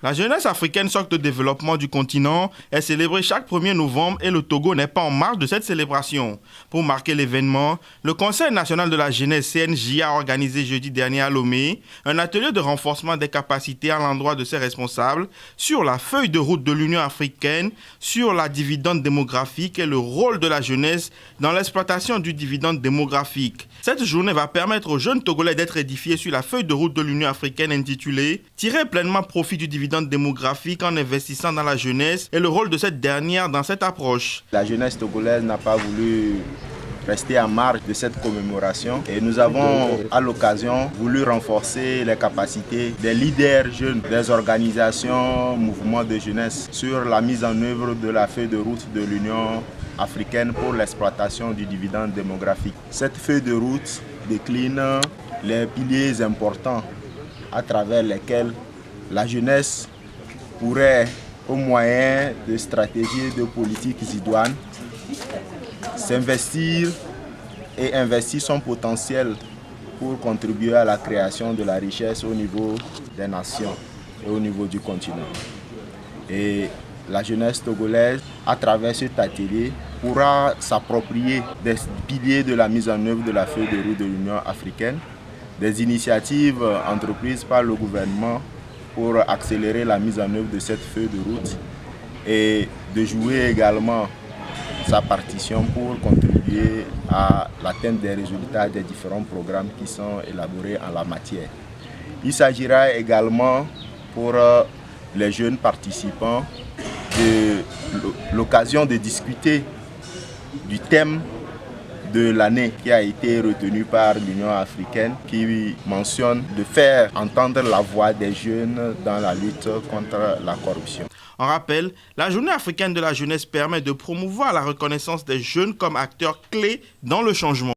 La jeunesse africaine, socle de développement du continent, est célébrée chaque 1er novembre et le Togo n'est pas en marge de cette célébration. Pour marquer l'événement, le Conseil national de la jeunesse CNJ a organisé jeudi dernier à Lomé un atelier de renforcement des capacités à l'endroit de ses responsables sur la feuille de route de l'Union africaine, sur la dividende démographique et le rôle de la jeunesse dans l'exploitation du dividende démographique. Cette journée va permettre aux jeunes Togolais d'être édifiés sur la feuille de route de l'Union africaine intitulée « Tirer pleinement profit du dividende démographique en investissant dans la jeunesse et le rôle de cette dernière dans cette approche ». La jeunesse togolaise n'a pas voulu rester en marge de cette commémoration et nous avons à l'occasion voulu renforcer les capacités des leaders jeunes, des organisations, mouvements de jeunesse sur la mise en œuvre de la feuille de route de l'Union africaine pour l'exploitation du dividende démographique. Cette feuille de route décline les piliers importants à travers lesquels la jeunesse pourrait, au moyen de stratégies de politiques idoines, s'investir et investir son potentiel pour contribuer à la création de la richesse au niveau des nations et au niveau du continent. Et la jeunesse togolaise, à travers cet atelier, pourra s'approprier des piliers de la mise en œuvre de la feuille de route de l'Union africaine, des initiatives entreprises par le gouvernement pour accélérer la mise en œuvre de cette feuille de route et de jouer également sa partition pour contribuer à l'atteinte des résultats des différents programmes qui sont élaborés en la matière. Il s'agira également pour les jeunes participants de l'occasion de discuter du thème de l'année qui a été retenu par l'Union africaine qui mentionne de faire entendre la voix des jeunes dans la lutte contre la corruption. En rappel, la Journée africaine de la jeunesse permet de promouvoir la reconnaissance des jeunes comme acteurs clés dans le changement.